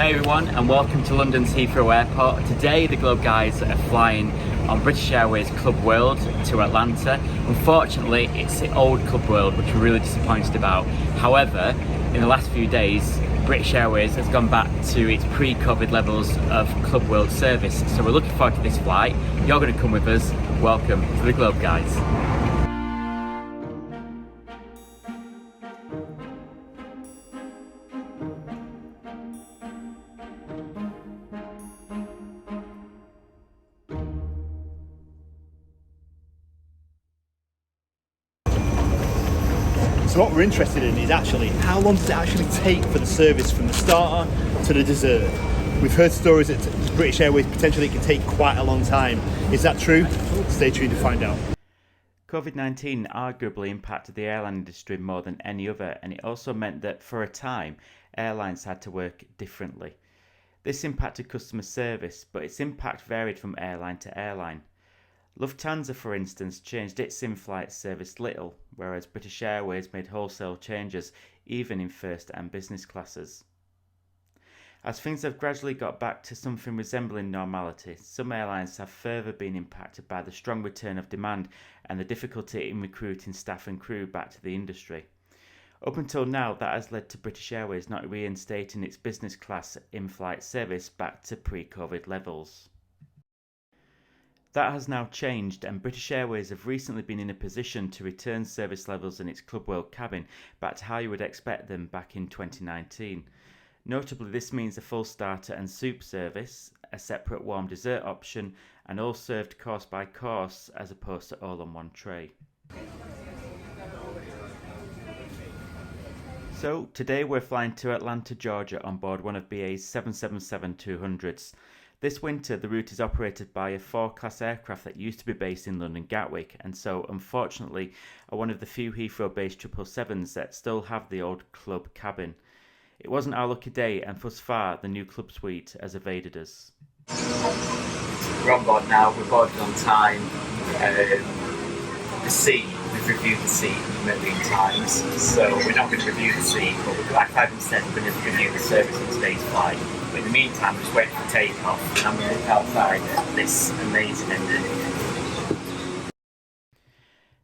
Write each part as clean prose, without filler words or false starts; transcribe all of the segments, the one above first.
Hey everyone, and welcome to London's Heathrow Airport. Today the Globe guys are flying on British Airways Club World to Atlanta. Unfortunately, it's the old Club World, which we're really disappointed about. However, in the last few days, British Airways has gone back to its pre-COVID levels of Club World service. So we're looking forward to this flight. You're going to come with us. Welcome to the Globe guys. So what we're interested in is actually how long does it actually take for the service from the starter to the dessert? We've heard stories that British Airways potentially can take quite a long time. Is that true? Stay tuned to find out. COVID-19 arguably impacted the airline industry more than any other, and it also meant that for a time airlines had to work differently. This impacted customer service, but its impact varied from airline to airline. Lufthansa, for instance, changed its in-flight service little, whereas British Airways made wholesale changes, even in first and business classes. As things have gradually got back to something resembling normality, some airlines have further been impacted by the strong return of demand and the difficulty in recruiting staff and crew back to the industry. Up until now, that has led to British Airways not reinstating its business class in-flight service back to pre-COVID levels. That has now changed, and British Airways have recently been in a position to return service levels in its Club World cabin back to how you would expect them back in 2019. Notably, this means a full starter and soup service, a separate warm dessert option, and all served course by course as opposed to all on one tray. So, today we're flying to Atlanta, Georgia on board one of BA's 777-200s. This winter, the route is operated by a 4-class aircraft that used to be based in London Gatwick, and so, unfortunately, are one of the few Heathrow-based 777s that still have the old club cabin. It wasn't our lucky day, and thus far, the new club suite has evaded us. We're on board now, we're boarded on time. The seat, we've reviewed the seat a million times, so we're not going to review the seat, but like Ivan said, we're going to review the service on today's flight. But in the meantime, we're just waiting for takeoff, and I'm going to look outside at this amazing ending.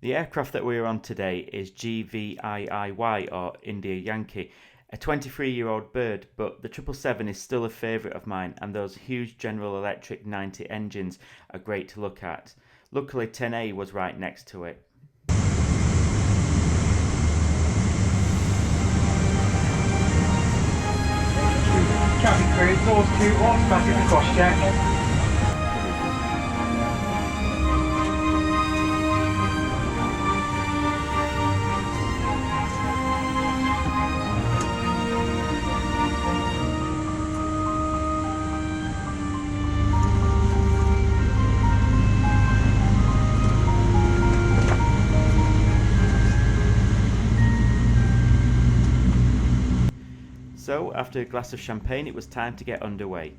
The aircraft that we're on today is GVIIY, or India Yankee, a 23-year-old bird, but the 777 is still a favourite of mine, and those huge General Electric 90 engines are great to look at. Luckily 10A was right next to it. Cabin crew, doors 2 on, back in the cross check. So, after a glass of champagne, it was time to get underway.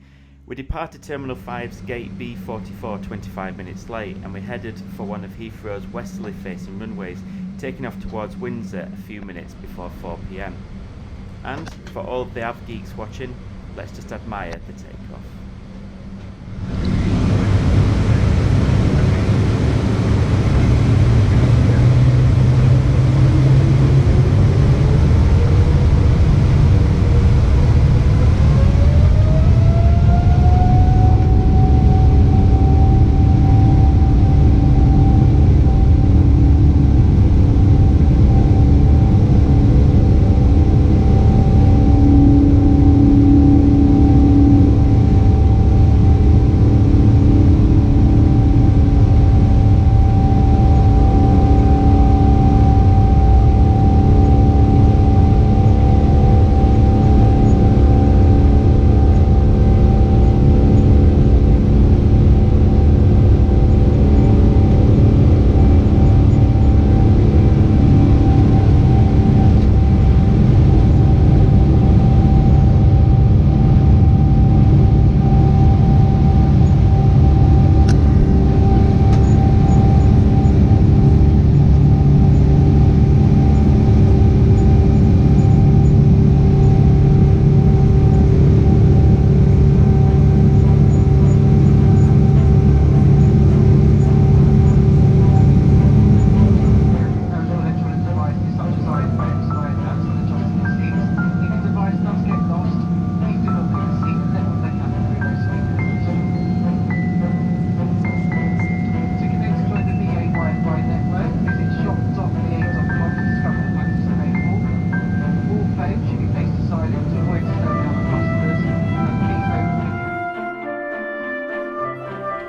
We departed Terminal 5's Gate B44 25 minutes late, and we headed for one of Heathrow's westerly facing runways, taking off towards Windsor a few minutes before 4 p.m. And, for all of the Av geeks watching, let's just admire the takeoff.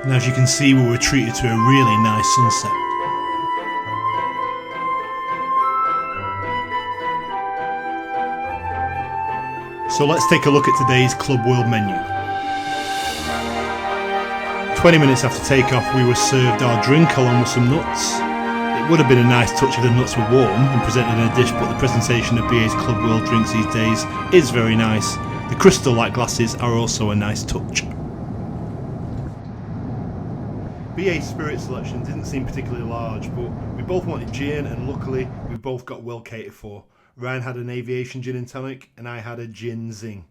And as you can see, we were treated to a really nice sunset. So let's take a look at today's Club World menu. 20 minutes after takeoff, we were served our drink along with some nuts. It would have been a nice touch if the nuts were warm and presented in a dish, but the presentation of BA's Club World drinks these days is very nice. The crystal-like glasses are also a nice touch. BA's spirit selection didn't seem particularly large, but we both wanted gin, and luckily we both got well catered for. Ryan had an aviation gin and tonic, and I had a gin zing.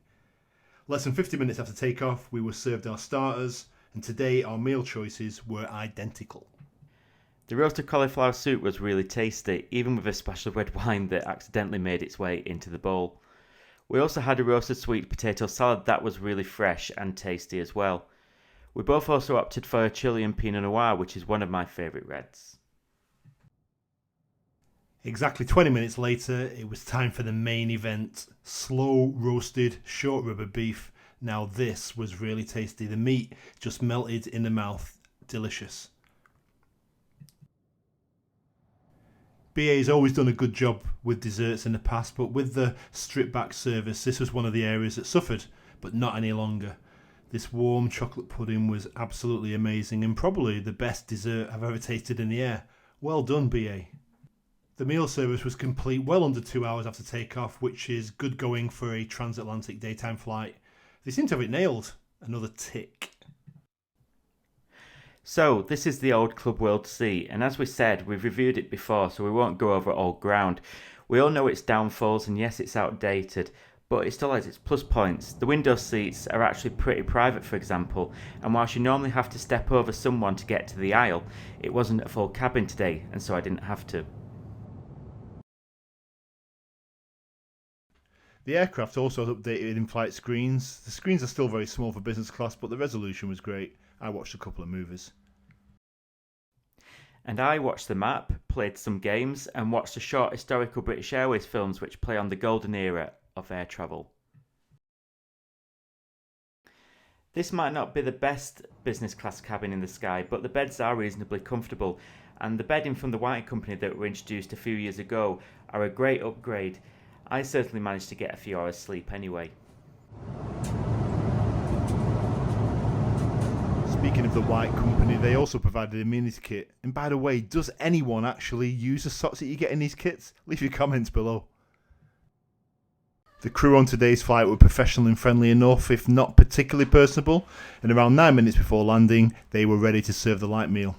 Less than 50 minutes after takeoff, we were served our starters, and today our meal choices were identical. The roasted cauliflower soup was really tasty, even with a splash of red wine that accidentally made its way into the bowl. We also had a roasted sweet potato salad that was really fresh and tasty as well. We both also opted for a Chilean Pinot Noir, which is one of my favourite reds. Exactly 20 minutes later, it was time for the main event. Slow roasted short ribber beef. Now this was really tasty. The meat just melted in the mouth. Delicious. BA's always done a good job with desserts in the past, but with the stripped back service, this was one of the areas that suffered, but not any longer. This warm chocolate pudding was absolutely amazing and probably the best dessert I've ever tasted in the air. Well done, BA. The meal service was complete well under 2 hours after takeoff, which is good going for a transatlantic daytime flight. They seem to have it nailed. Another tick. So, this is the old Club World C, and as we said, we've reviewed it before, so we won't go over old ground. We all know its downfalls, and yes, it's outdated, but it still has its plus points. The window seats are actually pretty private, for example, and whilst you normally have to step over someone to get to the aisle, it wasn't a full cabin today, and so I didn't have to. The aircraft also has updated in-flight screens. The screens are still very small for business class, but the resolution was great. I watched a couple of movies. And I watched the map, played some games, and watched the short historical British Airways films which play on the golden era of air travel. This might not be the best business class cabin in the sky, but the beds are reasonably comfortable, and the bedding from the White Company that were introduced a few years ago are a great upgrade. I certainly managed to get a few hours sleep anyway. Speaking of the White Company, they also provided a amenity kit. And by the way, does anyone actually use the socks that you get in these kits? Leave your comments below. The crew on today's flight were professional and friendly enough, if not particularly personable, and around 9 minutes before landing, they were ready to serve the light meal.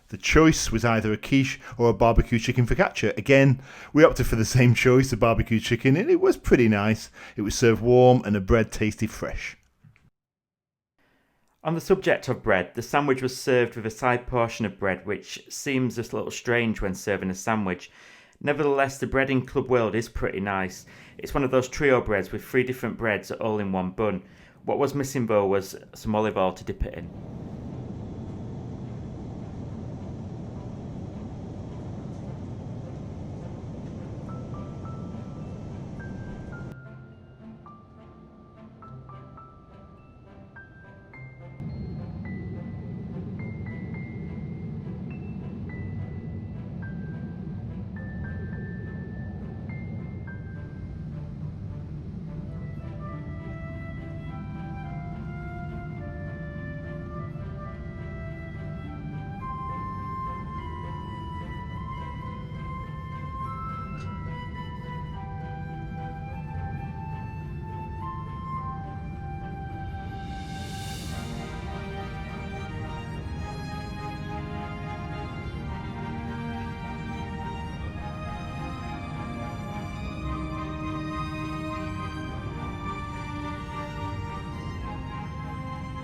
The choice was either a quiche or a barbecue chicken focaccia. Again, we opted for the same choice, the barbecue chicken, and it was pretty nice. It was served warm and the bread tasted fresh. On the subject of bread, the sandwich was served with a side portion of bread, which seems a little strange when serving a sandwich. Nevertheless, the bread in Club World is pretty nice. It's one of those trio breads with 3 different breads all in one bun. What was missing though was some olive oil to dip it in.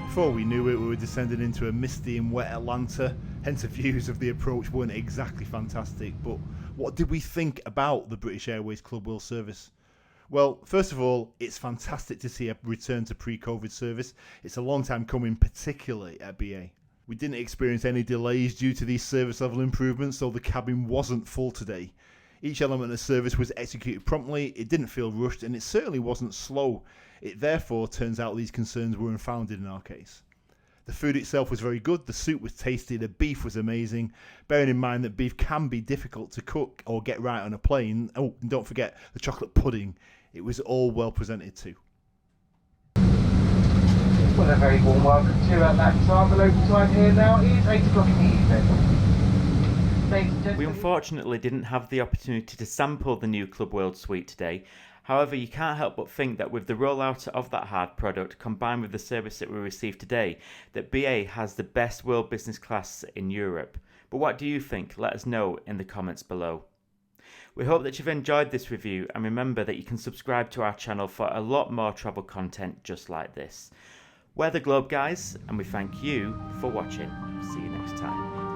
Before we knew it, we were descending into a misty and wet Atlanta, hence the views of the approach weren't exactly fantastic. But what did we think about the British Airways Club World service? Well, first of all, it's fantastic to see a return to pre-COVID service. It's a long time coming, particularly at BA. We didn't experience any delays due to these service level improvements, so the cabin wasn't full today. Each element of service was executed promptly, it didn't feel rushed, and it certainly wasn't slow. It therefore turns out these concerns were unfounded in our case. The food itself was very good, the soup was tasty, the beef was amazing, bearing in mind that beef can be difficult to cook or get right on a plane. Oh, and don't forget the chocolate pudding. It was all well presented too. Well, a very warm welcome to you at that time. The local time here now is 8 o'clock in the evening. Ladies and We gentlemen, unfortunately didn't have the opportunity to sample the new Club World Suite today. However, you can't help but think that with the rollout of that hard product combined with the service that we received today, that BA has the best world business class in Europe. But what do you think? Let us know in the comments below. We hope that you've enjoyed this review, and remember that you can subscribe to our channel for a lot more travel content just like this. We're the Globe Guys, and we thank you for watching. See you next time.